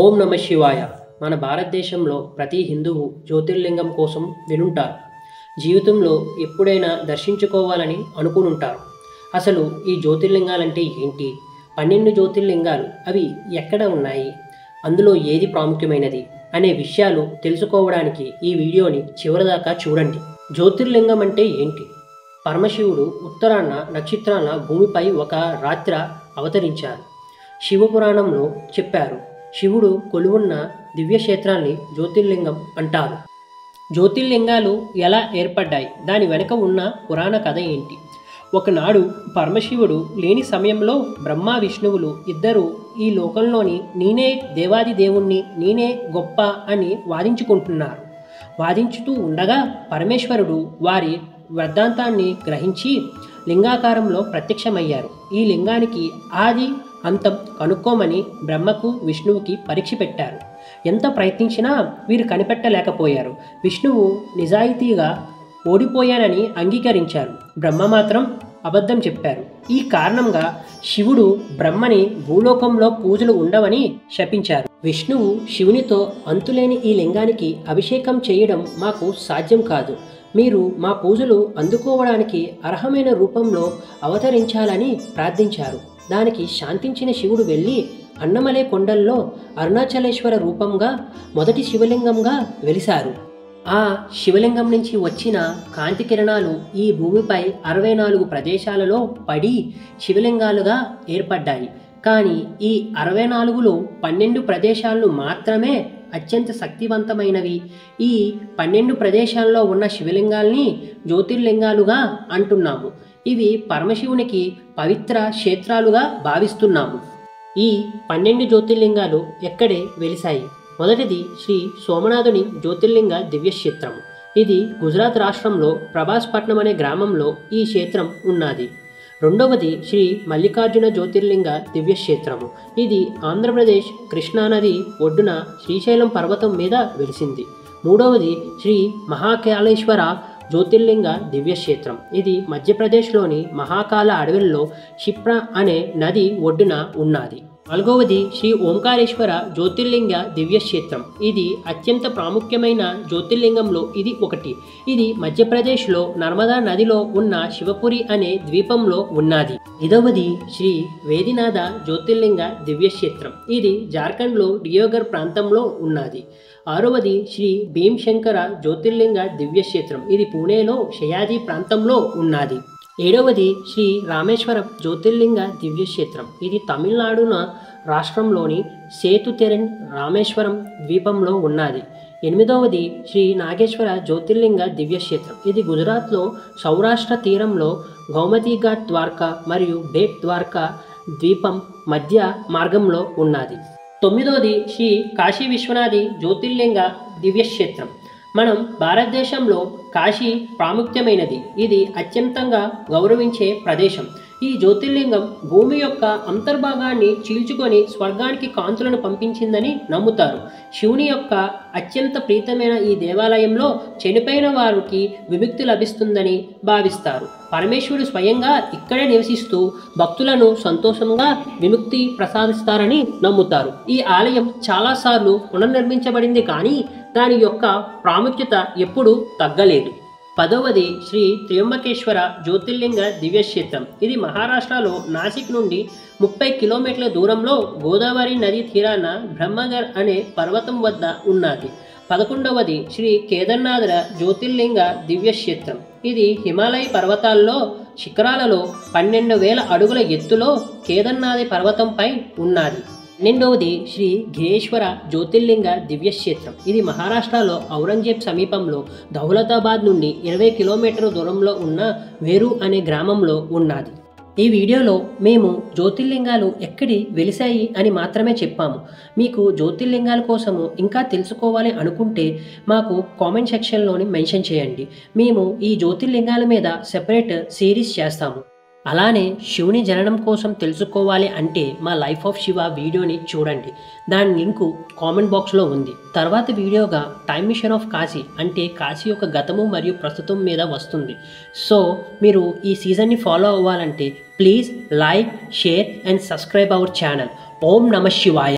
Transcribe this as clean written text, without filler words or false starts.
ఓం నమ శివాయ. మన భారతదేశంలో ప్రతి హిందువు జ్యోతిర్లింగం కోసం వినుంటారు. జీవితంలో ఎప్పుడైనా దర్శించుకోవాలని అనుకునుంటారు. అసలు ఈ జ్యోతిర్లింగాలంటే ఏంటి? 12 జ్యోతిర్లింగాలు అవి ఎక్కడ ఉన్నాయి? అందులో ఏది ప్రాముఖ్యమైనది అనే విషయాలు తెలుసుకోవడానికి ఈ వీడియోని చివరిదాకా చూడండి. జ్యోతిర్లింగం అంటే ఏంటి? పరమశివుడు ఉత్తరాన నక్షత్రాల భూమిపై ఒక రాత్రి అవతరించారు. శివపురాణంలో చెప్పారు. శివుడు కొలువున్న దివ్యక్షేత్రాన్ని జ్యోతిర్లింగం అంటారు. జ్యోతిర్లింగాలు ఎలా ఏర్పడ్డాయి? దాని వెనుక ఉన్న పురాణ కథ ఏంటి? ఒకనాడు పరమశివుడు లేని సమయంలో బ్రహ్మ విష్ణువులు ఇద్దరు ఈ లోకంలోని నేనే దేవాది దేవుణ్ణి, నేనే గొప్ప అని వాదించుతూ ఉండగా పరమేశ్వరుడు వారి వేదాంతాన్ని గ్రహించి లింగాకారంలో ప్రత్యక్షమయ్యారు. ఈ లింగానికి ఆది అంతం కనుక్కోమని బ్రహ్మకు విష్ణువుకి పరీక్ష పెట్టారు. ఎంత ప్రయత్నించినా వీరు కనిపెట్టలేకపోయారు. విష్ణువు నిజాయితీగా ఓడిపోయానని అంగీకరించారు. బ్రహ్మ మాత్రం అబద్ధం చెప్పారు. ఈ కారణంగా శివుడు బ్రహ్మని భూలోకంలో పూజలు ఉండవని శపించారు. విష్ణువు శివునితో అంతులేని ఈ లింగానికి అభిషేకం చేయడం మాకు సాధ్యం కాదు. మీరు మా పూజలు అందుకోవడానికి అర్హమైన రూపంలో అవతరించాలని ప్రార్థించారు. దానికి శాంతించిన శివుడు వెళ్ళి అన్నమలై కొండల్లో అరుణాచలేశ్వర రూపంగా మొదటి శివలింగంగా వెలిశారు. ఆ శివలింగం నుంచి వచ్చిన కాంతి కిరణాలు ఈ భూమిపై 64 ప్రదేశాలలో పడి శివలింగాలుగా ఏర్పడ్డాయి. కానీ ఈ 64లో 12 ప్రదేశాలను మాత్రమే అత్యంత శక్తివంతమైనవి. ఈ 12 ప్రదేశాల్లో ఉన్న శివలింగాల్ని జ్యోతిర్లింగాలుగా అంటున్నాము. ఇవి పరమశివునికి పవిత్ర క్షేత్రాలుగా భావిస్తున్నాము. ఈ 12 జ్యోతిర్లింగాలు ఎక్కడే వెలిశాయి? మొదటిది శ్రీ సోమనాథుని జ్యోతిర్లింగ దివ్యక్షేత్రం. ఇది గుజరాత్ రాష్ట్రంలో ప్రభాస్పట్నం అనే గ్రామంలో ఈ క్షేత్రం ఉన్నది. రెండవది శ్రీ మల్లికార్జున జ్యోతిర్లింగ దివ్యక్షేత్రము. ఇది ఆంధ్రప్రదేశ్ కృష్ణానది ఒడ్డున శ్రీశైలం పర్వతం మీద వెలిసింది. మూడవది శ్రీ మహాకాళేశ్వర జ్యోతిర్లింగ దివ్యక్షేత్రం. ఇది మధ్యప్రదేశ్లోని మహాకాళ అడవుల్లో క్షిప్ర అనే నది ఒడ్డున ఉన్నది. నాలుగవది శ్రీ ఓంకారేశ్వర జ్యోతిర్లింగ దివ్యక్షేత్రం. ఇది అత్యంత ప్రాముఖ్యమైన జ్యోతిర్లింగంలో ఇది ఒకటి. ఇది మధ్యప్రదేశ్లో నర్మదా నదిలో ఉన్న శివపురి అనే ద్వీపంలో ఉన్నది. ఐదవది శ్రీ వేదినాథ జ్యోతిర్లింగ దివ్యక్షేత్రం. ఇది జార్ఖండ్లో డియోగర్ ప్రాంతంలో ఉన్నది. ఆరవది శ్రీ భీమశంకర జ్యోతిర్లింగ దివ్యక్షేత్రం. ఇది పూణేలో షయాది ప్రాంతంలో ఉన్నది. ఏడవది శ్రీ రామేశ్వరం జ్యోతిర్లింగ దివ్యక్షేత్రం. ఇది తమిళనాడున రాష్ట్రంలోని సేతుతెరన్ రామేశ్వరం ద్వీపంలో ఉన్నది. ఎనిమిదవది శ్రీ నాగేశ్వర జ్యోతిర్లింగ దివ్యక్షేత్రం. ఇది గుజరాత్లో సౌరాష్ట్ర తీరంలో గౌమతి ఘాట్ ద్వారకా మరియు బేట్ ద్వారకా ద్వీపం మధ్య మార్గంలో ఉన్నది. తొమ్మిదవది శ్రీ కాశీ విశ్వనాథి జ్యోతిర్లింగ దివ్యక్షేత్రం. మనం భారతదేశంలో కాశీ ప్రాముఖ్యమైనది. ఇది అత్యంతంగా గౌరవించే ప్రదేశం. ఈ జ్యోతిర్లింగం భూమి యొక్క అంతర్భాగాన్ని చీల్చుకొని స్వర్గానికి కాంతులను పంపించిందని నమ్ముతారు. శివుని యొక్క అత్యంత ప్రీతమైన ఈ దేవాలయంలో చనిపోయిన వారికి విముక్తి లభిస్తుందని భావిస్తారు. పరమేశ్వరుడు స్వయంగా ఇక్కడే నివసిస్తూ భక్తులను సంతోషంగా విముక్తి ప్రసాదిస్తారని నమ్ముతారు. ఈ ఆలయం చాలాసార్లు పునర్నిర్మించబడింది, కానీ దాని యొక్క ప్రాముఖ్యత ఎప్పుడూ తగ్గలేదు. 10వది శ్రీ త్రయంబకేశ్వర జ్యోతిర్లింగ దివ్యక్షేత్రం. ఇది మహారాష్ట్రలో నాసిక్ నుండి 30 కిలోమీటర్ల దూరంలో గోదావరి నది తీరాన బ్రహ్మగర్ అనే పర్వతం వద్ద ఉన్నది. 11వది శ్రీ కేదార్నాథ జ్యోతిర్లింగ దివ్యక్షేత్రం. ఇది హిమాలయ పర్వతాల్లో శిఖరాలలో 12,000 అడుగుల ఎత్తులో కేదార్నాథ పర్వతంపై ఉన్నది. 12వది శ్రీ గిరీశ్వర జ్యోతిర్లింగ దివ్యక్షేత్రం. ఇది మహారాష్ట్రలో ఔరంగజేబ్ సమీపంలో దౌలతాబాద్ నుండి 20 కిలోమీటర్ల దూరంలో ఉన్న వేరు అనే గ్రామంలో ఉన్నది. ఈ వీడియోలో మేము జ్యోతిర్లింగాలు ఎక్కడి వెలిశాయి అని మాత్రమే చెప్పాము. మీకు జ్యోతిర్లింగాల కోసము ఇంకా తెలుసుకోవాలి అనుకుంటే మాకు కామెంట్ సెక్షన్లోని మెన్షన్ చేయండి. మేము ఈ జ్యోతిర్లింగాల మీద సెపరేట్ సిరీస్ చేస్తాము. అలానే శివుని జననం కోసం తెలుసుకోవాలి అంటే మా లైఫ్ ఆఫ్ శివ వీడియోని చూడండి. దాని లింకు కామెంట్ బాక్స్లో ఉంది. తర్వాత వీడియోగా టైమ్ మిషన్ ఆఫ్ కాశీ అంటే కాశీ యొక్క గతము మరియు ప్రస్తుతం మీద వస్తుంది. సో మీరు ఈ సీజన్ని ఫాలో అవ్వాలంటే please like, share and subscribe our channel. ఓం నమ శివాయ.